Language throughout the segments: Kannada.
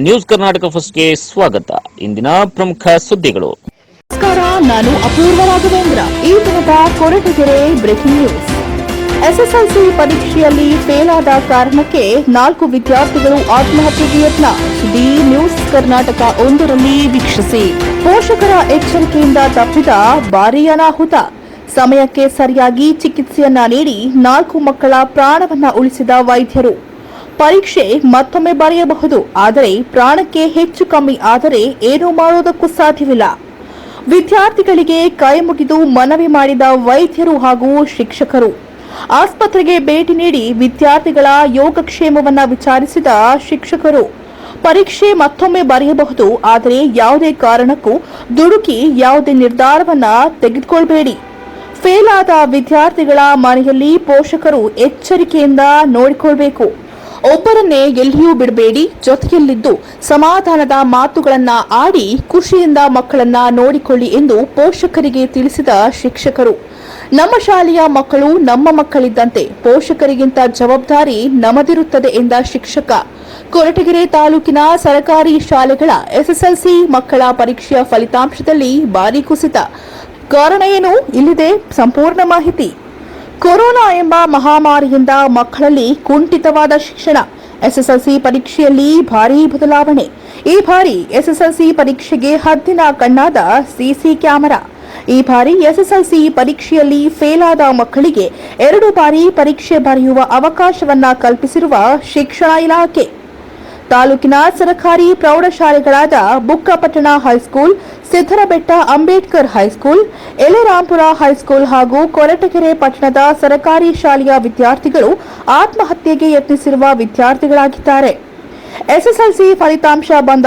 ನ್ಯೂಸ್ ಕರ್ನಾಟಕ ಫಸ್ಟ್ಗೆ ಸ್ವಾಗತ. ಇಂದಿನ ಪ್ರಮುಖ ಸುದ್ದಿಗಳು. ನಮಸ್ಕಾರ, ನಾನು ಅಪೂರ್ವ ರಾಘವೇಂದ್ರ. ಈ ದಿನದ ಕೊರಟಗೆರೆ ಬ್ರೇಕಿಂಗ್ ನ್ಯೂಸ್. ಎಸ್ಎಸ್ಎಲ್ಸಿ ಪರೀಕ್ಷೆಯಲ್ಲಿ ಫೇಲ್ ಆದ ಕಾರಣಕ್ಕೆ 4 ವಿದ್ಯಾರ್ಥಿಗಳು ಆತ್ಮಹತ್ಯೆಗೆ ಯತ್ನ. ಡಿ ನ್ಯೂಸ್ ಕರ್ನಾಟಕ 1ರಲ್ಲಿ ವೀಕ್ಷಿಸಿ. ಪೋಷಕರ ಎಚ್ಚರಿಕೆಯಿಂದ ತಪ್ಪಿದ ಭಾರೀ ಅನಾಹುತ. ಸಮಯಕ್ಕೆ ಸರಿಯಾಗಿ ಚಿಕಿತ್ಸೆಯನ್ನ ನೀಡಿ 4 ಮಕ್ಕಳ ಪ್ರಾಣವನ್ನ ಉಳಿಸಿದ ವೈದ್ಯರು. ಪರೀಕ್ಷೆ ಮತ್ತೊಮ್ಮೆ ಬರೆಯಬಹುದು, ಆದರೆ ಪ್ರಾಣಕ್ಕೆ ಹೆಚ್ಚು ಕಮ್ಮಿ ಆದರೆ ಏನೂ ಮಾಡೋದಕ್ಕೂ ಸಾಧ್ಯವಿಲ್ಲ. ವಿದ್ಯಾರ್ಥಿಗಳಿಗೆ ಕೈ ಮುಗಿದು ಮನವಿ ಮಾಡಿದ ವೈದ್ಯರು ಹಾಗೂ ಶಿಕ್ಷಕರು. ಆಸ್ಪತ್ರೆಗೆ ಭೇಟಿ ನೀಡಿ ವಿದ್ಯಾರ್ಥಿಗಳ ಯೋಗಕ್ಷೇಮವನ್ನ ವಿಚಾರಿಸಿದ ಶಿಕ್ಷಕರು. ಪರೀಕ್ಷೆ ಮತ್ತೊಮ್ಮೆ ಬರೆಯಬಹುದು, ಆದರೆ ಯಾವುದೇ ಕಾರಣಕ್ಕೂ ದುಡುಕಿ ಯಾವುದೇ ನಿರ್ಧಾರವನ್ನ ತೆಗೆದುಕೊಳ್ಳಬೇಡಿ. ಫೇಲ್ ಆದ ವಿದ್ಯಾರ್ಥಿಗಳ ಮನೆಯಲ್ಲಿ ಪೋಷಕರು ಎಚ್ಚರಿಕೆಯಿಂದ ನೋಡಿಕೊಳ್ಬೇಕು. ಒಬ್ಬರನ್ನೇ ಎಲ್ಲಿಯೂ ಬಿಡಬೇಡಿ. ಜೊತೆಯಲ್ಲಿದ್ದು ಸಮಾಧಾನದ ಮಾತುಗಳನ್ನ ಆಡಿ ಖುಷಿಯಿಂದ ಮಕ್ಕಳನ್ನ ನೋಡಿಕೊಳ್ಳಿ ಎಂದು ಪೋಷಕರಿಗೆ ತಿಳಿಸಿದ ಶಿಕ್ಷಕರು. ನಮ್ಮ ಶಾಲೆಯ ಮಕ್ಕಳು ನಮ್ಮ ಮಕ್ಕಳಿದ್ದಂತೆ, ಪೋಷಕರಿಗಿಂತ ಜವಾಬ್ದಾರಿ ನಮದಿರುತ್ತದೆ ಎಂದ ಶಿಕ್ಷಕ. ಕೊರಟಗೆರೆ ತಾಲೂಕಿನ ಸರ್ಕಾರಿ ಶಾಲೆಗಳ ಎಸ್ಎಸ್ಎಲ್ಸಿ ಮಕ್ಕಳ ಪರೀಕ್ಷೆಯ ಫಲಿತಾಂಶದಲ್ಲಿ ಭಾರೀ ಕುಸಿತ. ಕಾರಣ ಏನು? ಇಲ್ಲಿದೆ ಸಂಪೂರ್ಣ ಮಾಹಿತಿ. ಕೊರೋನಾ ಎಂಬ ಮಹಾಮಾರಿಯಿಂದ ಮಕ್ಕಳಲ್ಲಿ ಕುಂಠಿತವಾದ ಶಿಕ್ಷಣ. ಎಸ್ಎಸ್ಎಲ್ಸಿ ಪರೀಕ್ಷೆಯಲ್ಲಿ ಭಾರೀ ಬದಲಾವಣೆ. ಈ ಬಾರಿ ಎಸ್ಎಸ್ಎಲ್ಸಿ ಪರೀಕ್ಷೆಗೆ ಹದ್ದಿನ ಕಣ್ಣಾದ ಸಿಸಿ ಕ್ಯಾಮೆರಾ. ಈ ಬಾರಿ ಎಸ್ಎಸ್ಎಲ್ಸಿ ಪರೀಕ್ಷೆಯಲ್ಲಿ ಫೇಲ್ ಆದ ಮಕ್ಕಳಿಗೆ 2 ಬಾರಿ ಪರೀಕ್ಷೆ ಬರೆಯುವ ಅವಕಾಶವನ್ನ ಕಲ್ಪಿಸಿರುವ ಶಿಕ್ಷಣ ಇಲಾಖೆ. ತಾಲೂಕಿನ ಸರ್ಕಾರಿ ಪ್ರೌಢಶಾಲೆಗಳಾದ Bukkapatna high school, Siddarabetta Ambedkar high school, ಯಲೆರಾಂಪುರ high school ಹಾಗೂ ಕೊರಟಗೆರೆ ಪಟ್ಟಣದ ಸರ್ಕಾರಿ ಶಾಲೆಯ ವಿದ್ಯಾರ್ಥಿಗಳು ಆತ್ಮಹತ್ಯೆಗೆ ಯತ್ನಿಸಿರುವ ವಿದ್ಯಾರ್ಥಿಗಳಾಗಿದ್ದಾರೆ. ಎಸ್ಎಸ್ಎಲ್ಸಿ ಫಲಿತಾಂಶ ಬಂದ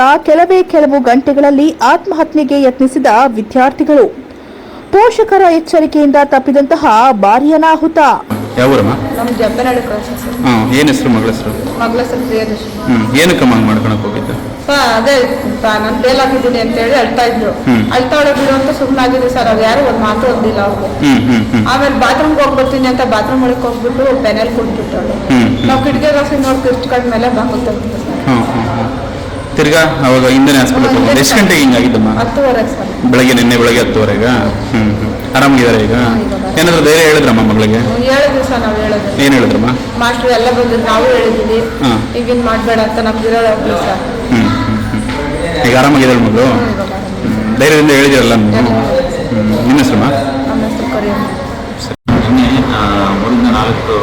ಕೆಲವು ಗಂಟೆಗಳಲ್ಲಿ ಆತ್ಮಹತ್ಯೆಗೆ ಯತ್ನಿಸಿದ ವಿದ್ಯಾರ್ಥಿಗಳು. ಪೋಷಕರ ಎಚ್ಚರಿಕೆಯಿಂದ ತಪ್ಪಿದಂತಹ ಭಾರೀ ಅನಾಹುತ. ನಮ್ಮ ಜಬ್ಬನಹಳ್ಳಿ ಕ್ರಾಸ್ ಸರ್. ಏನು ಹೆಸರು? ಮಗಳ ಹೆಸರು? ಮಗಳ ಹೆಸರು ಪ್ರಿಯದರ್ಶಿ. ಏನಕ್ಕೆ ಹಂಗೆ ಮಾಡ್ಕೊಳಕ್ ಹೋಗಿದ್ದೆ? ಅದೇ ನಾನು ಫೇಲ್ ಆಗಿದ್ದೀನಿ ಅಂತ ಹೇಳಿ ಅಳ್ತಾ ಇದ್ರು. ಅಳ್ತಾಳೆ ಬಿಡು ಅಂತ ಸುಮ್ಮನಾಗಿದ್ರು ಸರ್. ಅವ್ರು ಯಾರು ಒಂದು ಮಾತು ಒಂದಿಲ್ಲ ಅವ್ರಿಗೆ. ಆಮೇಲೆ ಬಾತ್ರೂಮ್ಗೆ ಹೋಗ್ಬರ್ತೀನಿ ಅಂತ ಬಾತ್ರೂಮ್ ಒಳಗೆ ಹೋಗ್ಬಿಟ್ಟು ಪೆನಲ್ ಕೊಟ್ಬಿಟ್ಟಳು. ನಾವು ಕಿಟಕಿ ರಾಸಿ ನೋಡಿ ಕಿರ್ಚ್ಕೊಂಡ ಮೇಲೆ ಬಂದು ತಿರ್ಗಾ ಅವಾಗ ಹಿಂದೆ ಹಾಸ್ಪಿಟಲ್ ಎಷ್ಟು ಗಂಟೆಗೆ ಹಿಂಗಾಗಿದ್ದಮ್ಮ? 10:30 ಸರ್. ನಿನ್ನೆ ಬೆಳಗ್ಗೆ 10:30. ಆರಾಮಾಗಿದ್ದಾರೆ ಈಗ? ಏನಾದ್ರು ಧೈರ್ಯ ಹೇಳಿದ್ರಮ್ಮ ಮಗಳಿಗೆ? ಹೇಳಿದ್ವಿ ಸರ್. ನಾವು ಹೇಳಿದ್ವಿ. ಏನ್ ಹೇಳಿದ್ರಮ್ಮ? ಮಾಸ್ಟರ್ ಎಲ್ಲ ಬಂದಿದ್ದು ನಾವು ಹೇಳಿದ್ವಿ, ಈಗಿನ್ ಮಾಡ್ಬೇಡ ಅಂತ ನಮ್ಗೆ ಇರೋದು ಸರ್. ಈಗ ಆರಾಮಾಗಿದ್ದಾಳೆ ಮಗಳು? ಧೈರ್ಯದಿಂದ ಹೇಳಿದಿರಲ್ಲ ನಿಮ್ಮ ಹೆಸರಮ್ಮ? ನಮ್ಮ ಹೆಸರು ಕರಿಯಮ್ಮ. ನಿನ್ನೆ 3-4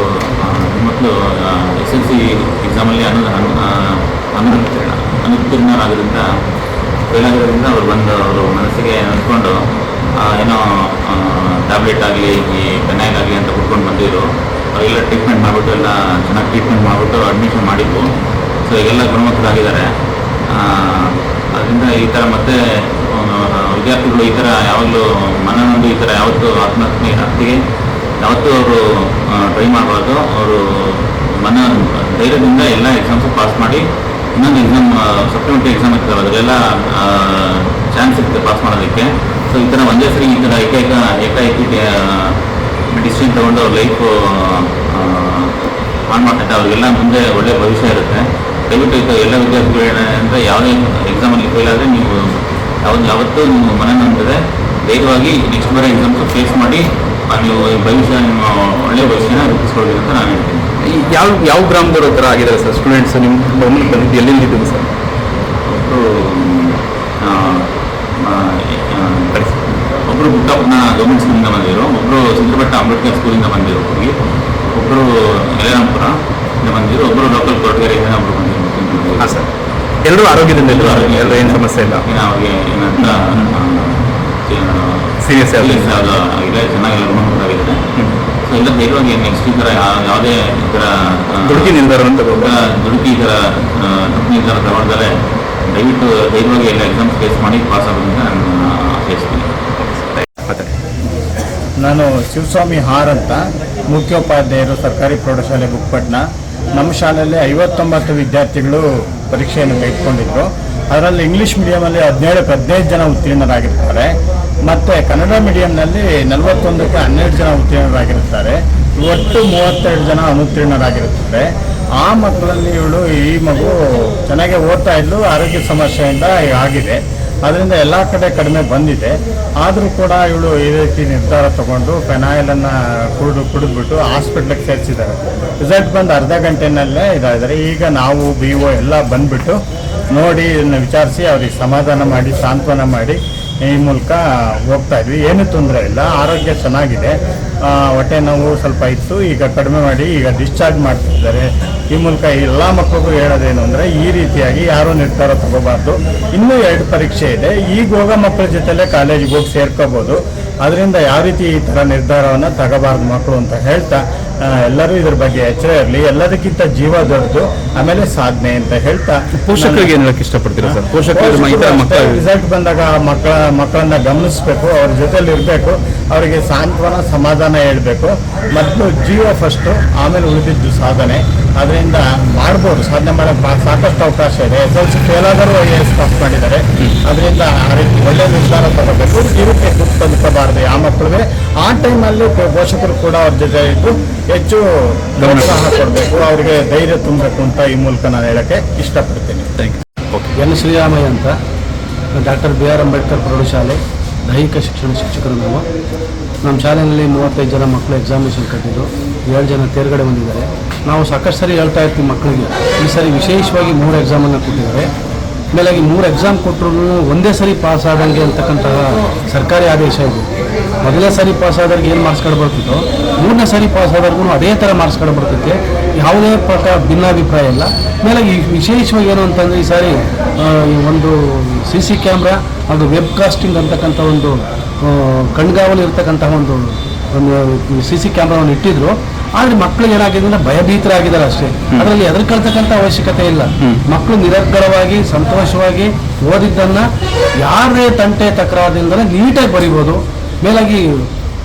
ಮಕ್ಕಳು SSLC ಎಕ್ಸಾಮಲ್ಲಿ ಅನುತ್ತೀರ್ಣರಾಗೋದ್ರಿಂದ ಫೇಲ್ ಆಗಿರೋದ್ರಿಂದ ಅವ್ರು ಬಂದು ಅವರು ಮನಸ್ಸಿಗೆ ಅಂದ್ಕೊಂಡು ಏನೋ ಟ್ಯಾಬ್ಲೆಟ್ ಆಗಲಿ ಈ ಪೆನಾಯಿಲ್ ಆಗಲಿ ಅಂತ ಕುಟ್ಕೊಂಡು ಬಂದಿದ್ರು. ಅವೆಲ್ಲ ಟ್ರೀಟ್ಮೆಂಟ್ ಮಾಡಿಬಿಟ್ಟು ಎಲ್ಲ ಚೆನ್ನಾಗಿ ಟ್ರೀಟ್ಮೆಂಟ್ ಮಾಡಿಬಿಟ್ಟು ಅಡ್ಮಿಷನ್ ಮಾಡಿದ್ವು. ಸೊ ಈಗೆಲ್ಲ ಗುಣಮುಖರಾಗಿದ್ದಾರೆ. ಅದರಿಂದ ಈ ಥರ ಮತ್ತೆ ವಿದ್ಯಾರ್ಥಿಗಳು ಈ ಥರ ಯಾವಾಗಲೂ ಮನನೊಂದು ಈ ಥರ ಯಾವತ್ತೂ ಆತ್ಮಹತ್ಯೆಗೆ ಯಾವತ್ತೂ ಅವರು ಟ್ರೈ ಮಾಡಬಾರ್ದು. ಅವರು ಧೈರ್ಯದಿಂದ ಎಲ್ಲ ಎಕ್ಸಾಮ್ಸು ಪಾಸ್ ಮಾಡಿ ಇನ್ನೊಂದು ಎಕ್ಸಾಮ್ ಸಪ್ಲಿಮೆಂಟರಿ ಎಕ್ಸಾಮ್ ಇರ್ತವೆ, ಅದರಲ್ಲೆಲ್ಲ ಚಾನ್ಸ್ ಇರುತ್ತೆ ಪಾಸ್ ಮಾಡೋದಕ್ಕೆ. ಸೊ ಈ ಥರ ಒಂದೇ ಸರಿ ಈ ಥರ ಏಕಾಏಕಿ ಡಿಸಿಷನ್ ತೊಗೊಂಡು ಅವ್ರ ಲೈಫ್ ಆನ್ ಮಾಡ್ತಾರೆ. ಅವ್ರಿಗೆಲ್ಲ ಮುಂದೆ ಒಳ್ಳೆಯ ಭವಿಷ್ಯ ಇರುತ್ತೆ. ದಯವಿಟ್ಟು ಎಲ್ಲ ವಿದ್ಯಾರ್ಥಿಗಳು ಏನಂದರೆ ಯಾವುದೇ ಎಕ್ಸಾಮಲ್ಲಿ ಫೇಲ್ ಆದರೆ ನೀವು ಯಾವತ್ತೂ ನಿಮ್ಮ ಮನನೊಂದಿದೆ ಧೈರ್ಯವಾಗಿ ನೆಕ್ಸ್ಟ್ ಬರೋ ಎಕ್ಸಾಮ್ಸು ಫೇಸ್ ಮಾಡಿ ನೀವು ಭವಿಷ್ಯ ನಿಮ್ಮ ಒಳ್ಳೆಯ ಭವಿಷ್ಯನ ರೂಪಿಸ್ಕೊಳ್ಬೇಕು ಅಂತ ನಾನು ಹೇಳ್ತೀನಿ. ಯಾವ ಗ್ರಾಮದವ್ರ ಹತ್ರ ಆಗಿದ್ದಾರೆ ಸರ್ ಸ್ಟೂಡೆಂಟ್ಸ್? ನಿಮ್ಮ ಗಮನಕ್ಕೆ ಬಂದಿದ್ದು ಎಲ್ಲಿಂದಿದ್ದು ಸರ್? ಒಬ್ಬರು ಬುಕ್ಕಪಟ್ಟಣ ಗೌರ್ಮೆಂಟ್ ಸ್ಕೂಲಿಂದ ಬಂದಿದ್ರು, ಒಬ್ಬರು ಸಿದ್ದರಬೆಟ್ಟ ಅಂಬೇಡ್ಕರ್ ಸ್ಕೂಲಿಂದ ಬಂದಿದ್ರು, ಒಬ್ಬರು ಯಲೆರಾಂಪುರ ಬಂದಿದ್ರು, ಒಬ್ಬರು ಲೋಕಲ್ ಕೊರಟಗೆರೆಯಿಂದ ಒಬ್ಬರು ಬಂದಿದ್ರು. ಹಾಂ ಸರ್. ಎಲ್ಲರೂ ಆರೋಗ್ಯದಿಂದ ಎಲ್ಲರೂ ಏನು ಸಮಸ್ಯೆ ಇಲ್ಲ? ಅವ್ರಿಗೆ ಏನಂತ ಸೀರಿಯಸ್ ಆಗಿದೆ, ಚೆನ್ನಾಗೆಲ್ಲ ಗುಣಮುಖರಾಗಿದ್ದಾರೆ. ಸೊ ಎಲ್ಲ ಧೈರ್ಯವಾಗಿ ನೆಕ್ಸ್ಟ್ ಈ ಥರ ಯಾವುದೇ ಈ ಥರ ದುಡುಕಿ ನಿರ್ಧಾರ ದುಡುಕಿ ಈ ಥರ ತಪ್ಪು ನಿರ್ಧಾರ ತಗೊಳ್ತಾರೆ. ದಯವಿಟ್ಟು ಧೈರ್ಯವಾಗಿ ಎಲ್ಲ ಎಕ್ಸಾಮ್ಸ್ ಫೇಸ್ ಮಾಡಿ ಪಾಸ್ ಆಗೋದಂತ ನಾನು ಆಶಯಿಸ್ತೀನಿ. ನಾನು ಶಿವಸ್ವಾಮಿ ಹಾರ್ ಅಂತ, ಮುಖ್ಯೋಪಾಧ್ಯಾಯರು ಸರ್ಕಾರಿ ಪ್ರೌಢಶಾಲೆ ಬುಕ್ಕಪಟ್ಟಣ. ನಮ್ಮ ಶಾಲೆಯಲ್ಲಿ 59 ವಿದ್ಯಾರ್ಥಿಗಳು ಪರೀಕ್ಷೆಯನ್ನು ಕೈಗೊಂಡಿದ್ರು. ಅದರಲ್ಲಿ ಇಂಗ್ಲೀಷ್ ಮೀಡಿಯಮಲ್ಲಿ 17-15 ಜನ ಉತ್ತೀರ್ಣರಾಗಿರ್ತಾರೆ. ಮತ್ತು ಕನ್ನಡ ಮೀಡಿಯಂನಲ್ಲಿ 41ಕ್ಕೆ 12 ಜನ ಉತ್ತೀರ್ಣರಾಗಿರುತ್ತಾರೆ. ಒಟ್ಟು 32 ಜನ ಅನುತ್ತೀರ್ಣರಾಗಿರುತ್ತಾರೆ. ಆ ಮಕ್ಕಳಲ್ಲಿ ಇವಳು ಈ ಮಗು ಚೆನ್ನಾಗಿ ಓದ್ತಾ ಇದ್ಲು, ಆರೋಗ್ಯ ಸಮಸ್ಯೆಯಿಂದ ಆಗಿದೆ. ಅದರಿಂದ ಎಲ್ಲ ಕಡೆ ಕಡಿಮೆ ಬಂದಿದೆ. ಆದರೂ ಕೂಡ ಇವಳು ಈ ರೀತಿ ನಿರ್ಧಾರ ತಗೊಂಡು ಫೆನಾಯಿಲನ್ನು ಕುಡಿದ್ಬಿಟ್ಟು ಹಾಸ್ಪಿಟ್ಲಿಗೆ ಸೇರಿಸಿದ್ದಾರೆ. ರಿಸಲ್ಟ್ ಬಂದು ಅರ್ಧ ಗಂಟೆನಲ್ಲೇ ಇದಾದರೆ ಈಗ ನಾವು BO ಎಲ್ಲ ಬಂದುಬಿಟ್ಟು ನೋಡಿ ಇದನ್ನು ವಿಚಾರಿಸಿ ಅವ್ರಿಗೆ ಸಮಾಧಾನ ಮಾಡಿ ಸಾಂತ್ವನ ಮಾಡಿ ಈ ಮೂಲಕ ಹೋಗ್ತಾ ಇದ್ವಿ. ಏನೂ ತೊಂದರೆ ಇಲ್ಲ, ಆರೋಗ್ಯ ಚೆನ್ನಾಗಿದೆ. ಹೊಟ್ಟೆ ನೋವು ಸ್ವಲ್ಪ ಇತ್ತು, ಈಗ ಕಡಿಮೆ ಮಾಡಿ ಈಗ ಡಿಸ್ಚಾರ್ಜ್ ಮಾಡ್ತಿದ್ದಾರೆ. ಈ ಮೂಲಕ ಎಲ್ಲ ಮಕ್ಕಳಿಗೂ ಹೇಳೋದೇನು ಅಂದರೆ ಈ ರೀತಿಯಾಗಿ ಯಾರೂ ನಿರ್ಧಾರ ತಗೋಬಾರ್ದು. ಇನ್ನೂ 2 ಪರೀಕ್ಷೆ ಇದೆ, ಈಗ ಹೋಗೋ ಮಕ್ಕಳ ಜೊತೆಲೇ ಕಾಲೇಜಿಗೆ ಹೋಗಿ ಸೇರ್ಕೋಬೋದು. ಅದರಿಂದ ಯಾವ ರೀತಿ ಈ ಥರ ನಿರ್ಧಾರವನ್ನು ತಗೋಬಾರ್ದು ಮಕ್ಕಳು ಅಂತ ಹೇಳ್ತಾ ಎಲ್ಲರೂ ಇದ್ರ ಬಗ್ಗೆ ಎಚ್ಚರ ಇರಲಿ. ಎಲ್ಲದಕ್ಕಿಂತ ಜೀವ ದೊಡ್ಡದು, ಆಮೇಲೆ ಸಾಧನೆ ಅಂತ ಹೇಳ್ತಾ ಪೋಷಕರಿಗೆ ಏನು ಹೇಳಕ್ಕೆ ಇಷ್ಟಪಡ್ತೀರಾ ಸರ್? ಪೋಷಕರು ರಿಸಲ್ಟ್ ಬಂದಾಗ ಮಕ್ಕಳನ್ನ ಗಮನಿಸಬೇಕು, ಅವ್ರ ಜೊತೆಲಿ ಇರಬೇಕು, ಅವರಿಗೆ ಸಾಂತ್ವನ ಸಮಾಧಾನ ಹೇಳಬೇಕು. ಮತ್ತು ಜೀವ ಫಸ್ಟು, ಆಮೇಲೆ ಉಳಿದಿದ್ದು ಸಾಧನೆ. ಅದರಿಂದ ಮಾಡ್ಬೋದು, ಸಾಧನೆ ಮಾಡೋಕ್ಕೆ ಸಾಕಷ್ಟು ಅವಕಾಶ ಇದೆ. SLC ಫೇಲ್ ಆದರೂ IAS ಪಾಸ್ ಮಾಡಿದ್ದಾರೆ. ಅದರಿಂದ ಆ ರೀತಿ ಒಳ್ಳೆ ನಿರ್ಧಾರ ತಗೋಬೇಕು. ಜೀವಕ್ಕೆ ದುಡ್ಡು ತಂದುಕೋಬಾರ್ದು ಆ ಮಕ್ಕಳಿಗೆ. ಆ ಟೈಮಲ್ಲಿ ಪೋಷಕರು ಕೂಡ ಅವ್ರ ಜೊತೆ ಇದ್ದು ಹೆಚ್ಚು ಪ್ರೋತ್ಸಾಹ ಕೊಡಬೇಕು, ಅವರಿಗೆ ಧೈರ್ಯ ತುಂಬಬೇಕು ಅಂತ ಈ ಮೂಲಕ ನಾನು ಹೇಳಕ್ಕೆ ಇಷ್ಟಪಡ್ತೀನಿ. ಎನ್ ಶ್ರೀರಾಮಯ್ಯ ಅಂತ, ಡಾಕ್ಟರ್ BR ಅಂಬೇಡ್ಕರ್ ಪ್ರೌಢಶಾಲೆ ದೈಹಿಕ ಶಿಕ್ಷಣ ಶಿಕ್ಷಕರು. ನಮ್ಮ ಶಾಲೆಯಲ್ಲಿ 35 ಜನ ಮಕ್ಕಳು ಎಕ್ಸಾಮಿನೇಷನ್ ಕಟ್ಟಿದ್ದು, 7 ಜನ ತೇರ್ಗಡೆ ಬಂದಿದ್ದಾರೆ. ನಾವು ಸಾಕಷ್ಟು ಸರಿ ಹೇಳ್ತಾ ಇರ್ತೀವಿ ಮಕ್ಕಳಿಗೆ, ಈ ಸರಿ ವಿಶೇಷವಾಗಿ 3 ಎಕ್ಸಾಮನ್ನು ಕೊಟ್ಟಿದ್ದಾರೆ. ಮೇಲಾಗಿ 3 ಎಕ್ಸಾಮ್ ಕೊಟ್ಟರು ಒಂದೇ ಸರಿ ಪಾಸ್ ಆದಂಗೆ ಅಂತಕ್ಕಂತಹ ಸರ್ಕಾರಿ ಆದೇಶ ಇದೆ. ಮೊದಲನೇ ಸರಿ ಪಾಸ್ ಆದವ್ರಿಗೆ ಏನು ಮಾರ್ಕ್ಸ್ ಕಾರ್ಡ್ ಬರ್ತಿತ್ತೋ, 3ನೇ ಸರಿ ಪಾಸ್ ಆದವ್ರಿಗೂ ಅದೇ ಥರ ಮಾರ್ಕ್ಸ್ ಕಾರ್ಡ್ ಬರ್ತೈತೆ. ಯಾವುದೇ ಪ್ರಕಾರ ಭಿನ್ನಾಭಿಪ್ರಾಯ ಇಲ್ಲ. ಮೇಲಾಗಿ ವಿಶೇಷವಾಗಿ ಏನು ಅಂತಂದರೆ ಈ ಸಾರಿ ಒಂದು CC ಕ್ಯಾಮ್ರಾ ಹಾಗೂ ವೆಬ್ ಕಾಸ್ಟಿಂಗ್ ಅಂತಕ್ಕಂಥ ಒಂದು ಕಣ್ಗಾವಲು ಇರ್ತಕ್ಕಂತಹ ಒಂದು CC ಕ್ಯಾಮ್ರಾವನ್ನು ಇಟ್ಟಿದ್ರು. ಆದರೆ ಮಕ್ಕಳಿಗೆ ಏನಾಗಿದೆ ಅಂದರೆ ಭಯಭೀತರಾಗಿದ್ದಾರೆ ಅಷ್ಟೇ. ಅದರಲ್ಲಿ ಹೆದರ್ಕೊಳ್ತಕ್ಕಂಥ ಅವಶ್ಯಕತೆ ಇಲ್ಲ. ಮಕ್ಕಳು ನಿರರ್ಗಳವಾಗಿ ಸಂತೋಷವಾಗಿ ಓದಿದ್ದನ್ನು ಯಾರೇ ತಂಟೆ ತಕರಾರದಿಂದಲೇ ನೀಟಾಗಿ ಬರಿಬೋದು. ಮೇಲಾಗಿ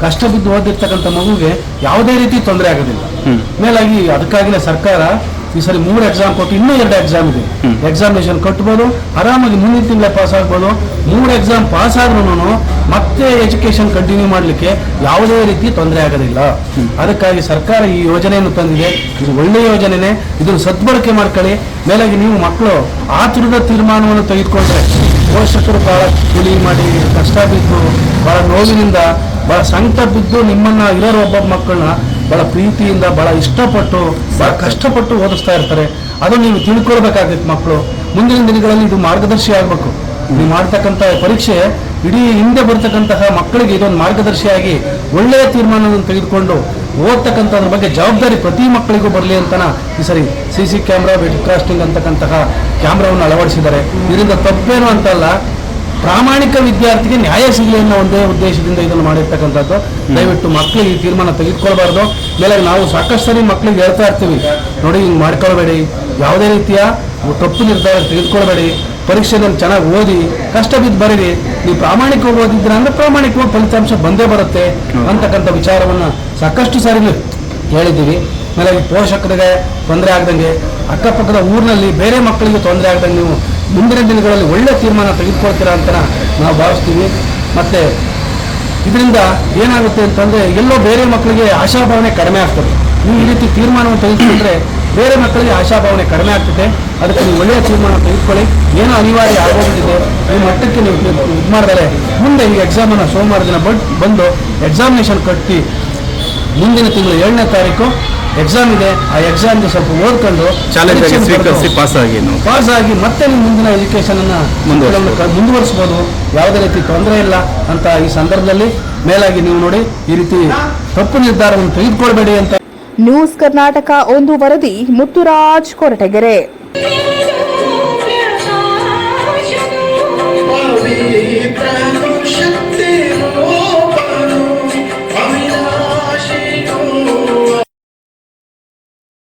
ಕಷ್ಟ ಬಿದ್ದು ಓದಿರ್ತಕ್ಕಂಥ ಮಗುಗೆ ಯಾವುದೇ ರೀತಿ ತೊಂದರೆ ಆಗೋದಿಲ್ಲ. ಮೇಲಾಗಿ ಅದಕ್ಕಾಗಿಯೇ ಸರ್ಕಾರ ಈ ಸರಿ 3 ಎಕ್ಸಾಮ್ ಕೊಟ್ಟು ಇನ್ನೂ 2 ಎಕ್ಸಾಮ್ ಇದೆ, ಎಕ್ಸಾಮಿನೇಷನ್ ಕಟ್ಬೋದು, ಆರಾಮಾಗಿ ಮುಂದಿನ ತಿಂಗಳೇ ಪಾಸ್ ಆಗ್ಬೋದು. 3 ಎಕ್ಸಾಮ್ ಪಾಸ್ ಆದ್ರೂ ಮತ್ತೆ ಎಜುಕೇಶನ್ ಕಂಟಿನ್ಯೂ ಮಾಡಲಿಕ್ಕೆ ಯಾವುದೇ ರೀತಿ ತೊಂದರೆ ಆಗೋದಿಲ್ಲ. ಅದಕ್ಕಾಗಿ ಸರ್ಕಾರ ಈ ಯೋಜನೆಯನ್ನು ತಂದಿದೆ. ಇದು ಒಳ್ಳೆಯ ಯೋಜನೆನೇ, ಇದನ್ನು ಸದ್ಬಳಕೆ ಮಾಡ್ಕೊಳ್ಳಿ. ಮೇಲಾಗಿ ನೀವು ಮಕ್ಕಳು ಆತುರದ ತೀರ್ಮಾನವನ್ನು ತೆಗೆದುಕೊಂಡ್ರೆ ಪೋಷಕರು ಭಾಳ ಕೂಲಿ ಮಾಡಿ ಕಷ್ಟ ಬಿದ್ದು ಭಾಳ ನೋವಿನಿಂದ ಭಾಳ ಸಂಕಟ ಬಿದ್ದು ನಿಮ್ಮನ್ನು ಇರೋರು ಒಬ್ಬೊಬ್ಬ ಮಕ್ಕಳನ್ನ ಭಾಳ ಪ್ರೀತಿಯಿಂದ ಭಾಳ ಇಷ್ಟಪಟ್ಟು ಭಾಳ ಕಷ್ಟಪಟ್ಟು ಓದಿಸ್ತಾ ಇರ್ತಾರೆ. ಅದು ನೀವು ತಿಳ್ಕೊಳ್ಬೇಕಾಗತ್ತೆ. ಮಕ್ಕಳು ಮುಂದಿನ ದಿನಗಳಲ್ಲಿ ಇದು ಮಾರ್ಗದರ್ಶಿ ಆಗಬೇಕು. ನೀವು ಮಾಡ್ತಕ್ಕಂಥ ಪರೀಕ್ಷೆ ಇಡೀ ಹಿಂದೆ ಬರ್ತಕ್ಕಂತಹ ಮಕ್ಕಳಿಗೆ ಇದೊಂದು ಮಾರ್ಗದರ್ಶಿಯಾಗಿ ಒಳ್ಳೆಯ ತೀರ್ಮಾನವನ್ನು ತೆಗೆದುಕೊಂಡು ಓದ್ತಕ್ಕಂಥದ್ರ ಬಗ್ಗೆ ಜವಾಬ್ದಾರಿ ಪ್ರತಿ ಮಕ್ಕಳಿಗೂ ಬರಲಿ ಅಂತನ ಈ ಸರಿ CC ಕ್ಯಾಮ್ರಾ ವೆಬ್ ಕಾಸ್ಟಿಂಗ್ ಅಂತಕ್ಕಂತಹ ಕ್ಯಾಮ್ರಾವನ್ನು ಅಳವಡಿಸಿದ್ದಾರೆ. ಇದರಿಂದ ತಪ್ಪೇನು ಅಂತಲ್ಲ, ಪ್ರಾಮಾಣಿಕ ವಿದ್ಯಾರ್ಥಿಗೆ ನ್ಯಾಯ ಸಿಗಲಿ ಅನ್ನೋ ಒಂದೇ ಉದ್ದೇಶದಿಂದ ಇದನ್ನು ಮಾಡಿರ್ತಕ್ಕಂಥದ್ದು. ದಯವಿಟ್ಟು ಮಕ್ಕಳು ಈ ತೀರ್ಮಾನ ತೆಗೆದುಕೊಳ್ಬಾರ್ದು. ಮೇಲಾಗಿ ನಾವು ಸಾಕಷ್ಟು ಸರಿ ಮಕ್ಕಳಿಗೆ ಹೇಳ್ತಾ ಇರ್ತೀವಿ, ನೋಡಿ ಹಿಂಗೆ ಮಾಡ್ಕೊಳ್ಬೇಡಿ, ಯಾವುದೇ ರೀತಿಯ ತಪ್ಪು ನಿರ್ಧಾರ ತೆಗೆದುಕೊಳ್ಬೇಡಿ, ಪರೀಕ್ಷೆಯಲ್ಲಿ ಚೆನ್ನಾಗಿ ಓದಿ ಕಷ್ಟ ಬಿದ್ದು ಬರೀರಿ, ನೀವು ಪ್ರಾಮಾಣಿಕವಾಗಿ ಓದಿದ್ರೆ ಅಂದರೆ ಪ್ರಾಮಾಣಿಕವಾಗಿ ಫಲಿತಾಂಶ ಬಂದೇ ಬರುತ್ತೆ ಅಂತಕ್ಕಂಥ ವಿಚಾರವನ್ನು ಸಾಕಷ್ಟು ಸಾರಿ ಹೇಳಿದ್ದೀವಿ. ಮೇಲಾಗಿ ಪೋಷಕರಿಗೆ ತೊಂದರೆ ಆಗ್ದಂಗೆ, ಅಕ್ಕಪಕ್ಕದ ಊರಿನಲ್ಲಿ ಬೇರೆ ಮಕ್ಕಳಿಗೆ ತೊಂದರೆ ಆಗ್ದಂಗೆ ನೀವು ಮುಂದಿನ ದಿನಗಳಲ್ಲಿ ಒಳ್ಳೆ ತೀರ್ಮಾನ ತೆಗೆದುಕೊಳ್ತೀರಾ ಅಂತ ನಾವು ಭಾವಿಸ್ತೀವಿ. ಮತ್ತು ಇದರಿಂದ ಏನಾಗುತ್ತೆ ಅಂತಂದರೆ ಎಲ್ಲೋ ಬೇರೆ ಮಕ್ಕಳಿಗೆ ಆಶಾಭಾವನೆ ಕಡಿಮೆ ಆಗ್ತದೆ. ನೀವು ಈ ರೀತಿ ತೀರ್ಮಾನವನ್ನು ತೆಗೆದುಕೊಂಡ್ರೆ ಬೇರೆ ಮಕ್ಕಳಿಗೆ ಆಶಾಭಾವನೆ ಕಡಿಮೆ ಆಗ್ತದೆ. ಅದಕ್ಕೆ ನೀವು ಒಳ್ಳೆಯ ತೀರ್ಮಾನ ತೆಗೆದುಕೊಳ್ಳಿ. ಏನೋ ಅನಿವಾರ್ಯ ಆಗೋಗ್ಬಿಟ್ಟಿದೆ, ಈ ಮಟ್ಟಕ್ಕೆ ನೀವು ಇದು ಮಾಡಿದರೆ ಮುಂದೆ ಈ ಎಕ್ಸಾಮನ್ನು ಸೋಮವಾರ ದಿನ ಬಂದು ಎಕ್ಸಾಮಿನೇಷನ್ ಕಟ್ಟಿ ಮುಂದಿನ ತಿಂಗಳು 7ನೇ ತಾರೀಕು ಎಕ್ಸಾಮ್ ಇದೆ. ಆ ಎಕ್ಸಾಮ್ಗೆ ಸ್ವಲ್ಪ ಓದ್ಕೊಂಡು ಪಾಸ್ ಆಗಿ ಮತ್ತೆ ನೀವು ಮುಂದಿನ ಎಜುಕೇಶನನ್ನು ಮುಂದುವರಿಸ್ಬೋದು. ಯಾವುದೇ ರೀತಿ ತೊಂದರೆ ಇಲ್ಲ ಅಂತ ಈ ಸಂದರ್ಭದಲ್ಲಿ ಮೇಲಾಗಿ ನೀವು ನೋಡಿ ಈ ರೀತಿ ತಪ್ಪು ನಿರ್ಧಾರವನ್ನು ತೆಗೆದುಕೊಳ್ಬೇಡಿ ಅಂತ. ನ್ಯೂಸ್ ಕರ್ನಾಟಕ 1 ವರದಿ, ಮುತ್ತುರಾಜ್ ಕೊರಟಗೆರೆ.